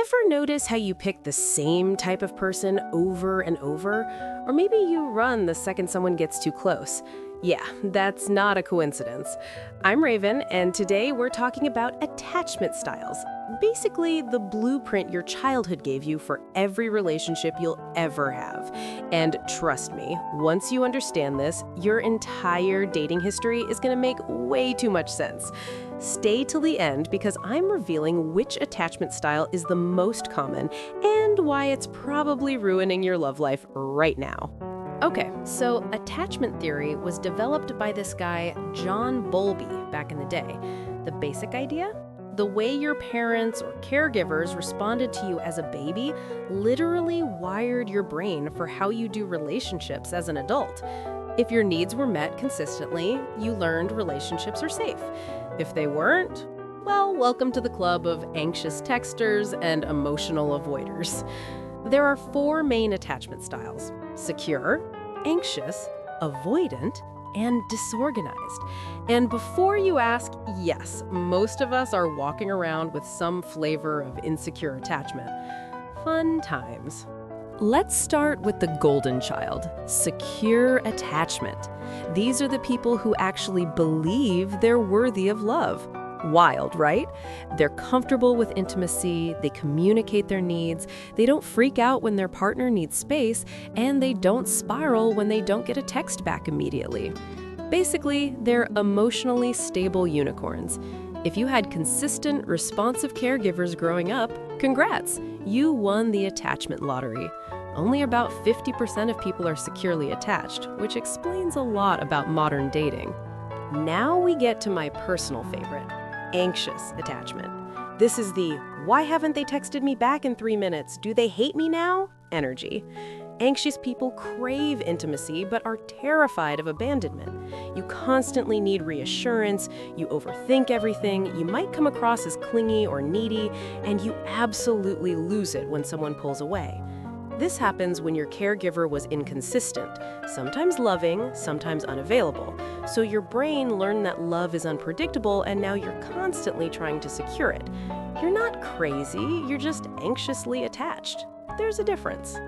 Ever notice how you pick the same type of person over and over? Or maybe you run the second someone gets too close. Yeah, that's not a coincidence. I'm Raven, and today we're talking about attachment styles. Basically, the blueprint your childhood gave you for every relationship you'll ever have. And trust me, once you understand this, your entire dating history is going to make way too much sense. Stay till the end because I'm revealing which attachment style is the most common and why it's probably ruining your love life right now. Okay, so attachment theory was developed by this guy, John Bowlby, back in the day. The basic idea? The way your parents or caregivers responded to you as a baby literally wired your brain for how you do relationships as an adult. If your needs were met consistently, you learned relationships are safe. If they weren't, well, welcome to the club of anxious texters and emotional avoiders. There are 4 main attachment styles: secure, anxious, avoidant, and disorganized. And before you ask, yes, most of us are walking around with some flavor of insecure attachment. Fun times. Let's start with the golden child, secure attachment. These are the people who actually believe they're worthy of love. Wild, right? They're comfortable with intimacy, they communicate their needs, they don't freak out when their partner needs space, and they don't spiral when they don't get a text back immediately. Basically, they're emotionally stable unicorns. If you had consistent, responsive caregivers growing up, congrats! You won the attachment lottery. Only about 50% of people are securely attached, which explains a lot about modern dating. Now we get to my personal favorite. Anxious attachment. This is the "why haven't they texted me back in 3 minutes? Do they hate me now?" energy. Anxious people crave intimacy but are terrified of abandonment. You constantly need reassurance, you overthink everything, you might come across as clingy or needy, and you absolutely lose it when someone pulls away. This happens when your caregiver was inconsistent, sometimes loving, sometimes unavailable. So your brain learned that love is unpredictable and now you're constantly trying to secure it. You're not crazy, you're just anxiously attached. There's a difference.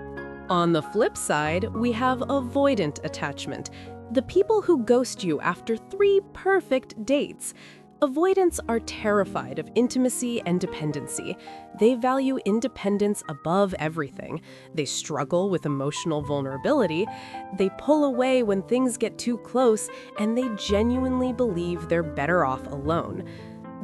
On the flip side, we have avoidant attachment, the people who ghost you after 3 perfect dates. Avoidants are terrified of intimacy and dependency. They value independence above everything. They struggle with emotional vulnerability. They pull away when things get too close, and they genuinely believe they're better off alone.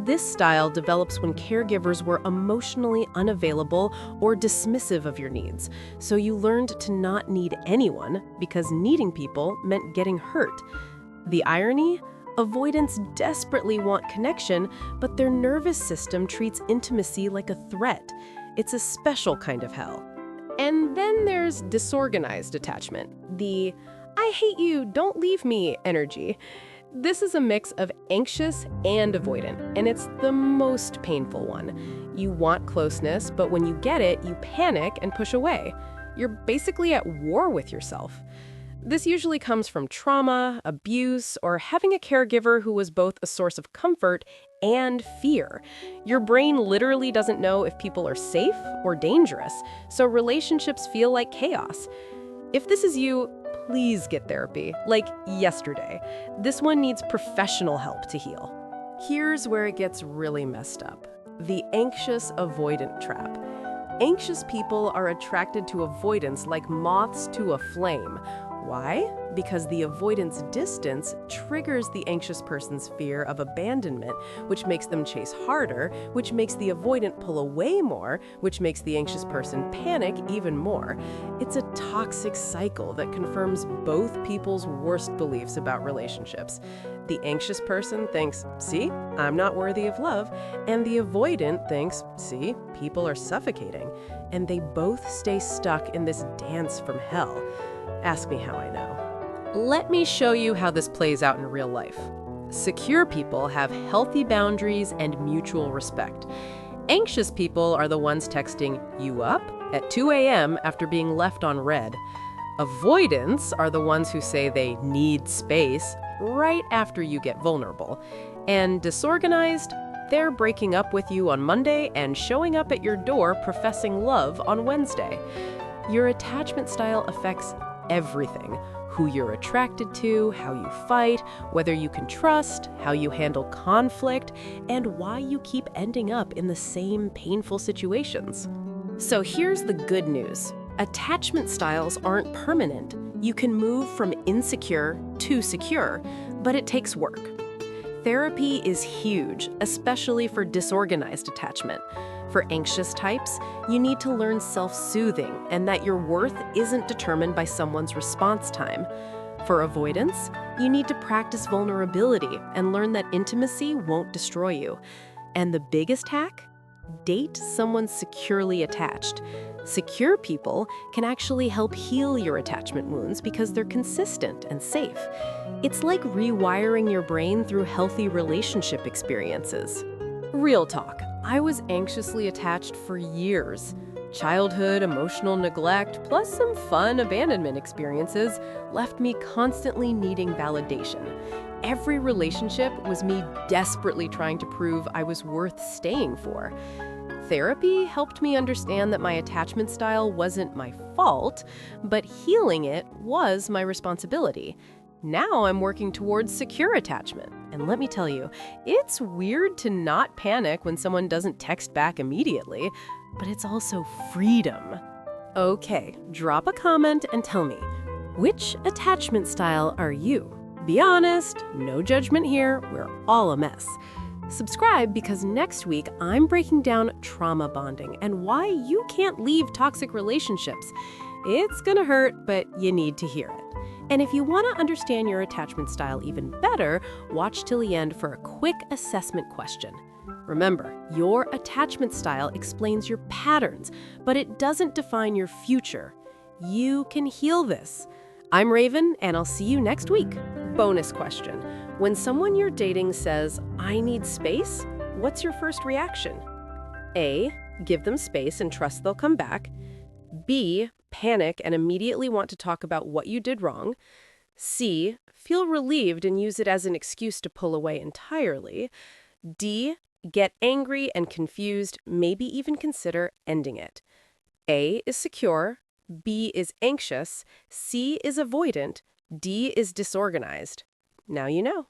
This style develops when caregivers were emotionally unavailable or dismissive of your needs. So you learned to not need anyone because needing people meant getting hurt. The irony? Avoidants desperately want connection, but their nervous system treats intimacy like a threat. It's a special kind of hell. And then there's disorganized attachment, the "I hate you, don't leave me" energy. This is a mix of anxious and avoidant, and it's the most painful one. You want closeness, but when you get it, you panic and push away. You're basically at war with yourself. This usually comes from trauma, abuse, or having a caregiver who was both a source of comfort and fear. Your brain literally doesn't know if people are safe or dangerous, so relationships feel like chaos. If this is you, please get therapy, like yesterday. This one needs professional help to heal. Here's where it gets really messed up. The anxious-avoidant trap. Anxious people are attracted to avoidance like moths to a flame. Why? Because the avoidance distance triggers the anxious person's fear of abandonment, which makes them chase harder, which makes the avoidant pull away more, which makes the anxious person panic even more. It's a toxic cycle that confirms both people's worst beliefs about relationships. The anxious person thinks, "See, I'm not worthy of love," and the avoidant thinks, "See, people are suffocating." And they both stay stuck in this dance from hell. Ask me how I know. Let me show you how this plays out in real life. Secure people have healthy boundaries and mutual respect. Anxious people are the ones texting, "You up?" at 2 a.m. after being left on red. Avoidants are the ones who say they need space right after you get vulnerable. And disorganized They're breaking up with you on Monday and showing up at your door professing love on Wednesday. Your attachment style affects everything: who you're attracted to, how you fight, whether you can trust, how you handle conflict, and why you keep ending up in the same painful situations. So here's the good news. Attachment styles aren't permanent. You can move from insecure to secure, but it takes work. Therapy is huge, especially for disorganized attachment. For anxious types, you need to learn self-soothing and that your worth isn't determined by someone's response time. For avoidance, you need to practice vulnerability and learn that intimacy won't destroy you. And the biggest hack? Date someone securely attached. Secure people can actually help heal your attachment wounds because they're consistent and safe. It's like rewiring your brain through healthy relationship experiences. Real talk, I was anxiously attached for years. Childhood emotional neglect, plus some fun abandonment experiences, left me constantly needing validation. Every relationship was me desperately trying to prove I was worth staying for. Therapy helped me understand that my attachment style wasn't my fault, but healing it was my responsibility. Now I'm working towards secure attachment. And let me tell you, it's weird to not panic when someone doesn't text back immediately, but it's also freedom. Okay, drop a comment and tell me, which attachment style are you? Be honest, no judgment here, we're all a mess. Subscribe because next week I'm breaking down trauma bonding and why you can't leave toxic relationships. It's gonna hurt, but you need to hear it. And if you want to understand your attachment style even better, watch till the end for a quick assessment question. Remember, your attachment style explains your patterns, but it doesn't define your future. You can heal this. I'm Raven, and I'll see you next week. Bonus question. When someone you're dating says, "I need space," what's your first reaction? A, give them space and trust they'll come back. B, panic and immediately want to talk about what you did wrong. C, feel relieved and use it as an excuse to pull away entirely. D, get angry and confused, maybe even consider ending it. A is secure, B is anxious, C is avoidant, D is disorganized. Now you know.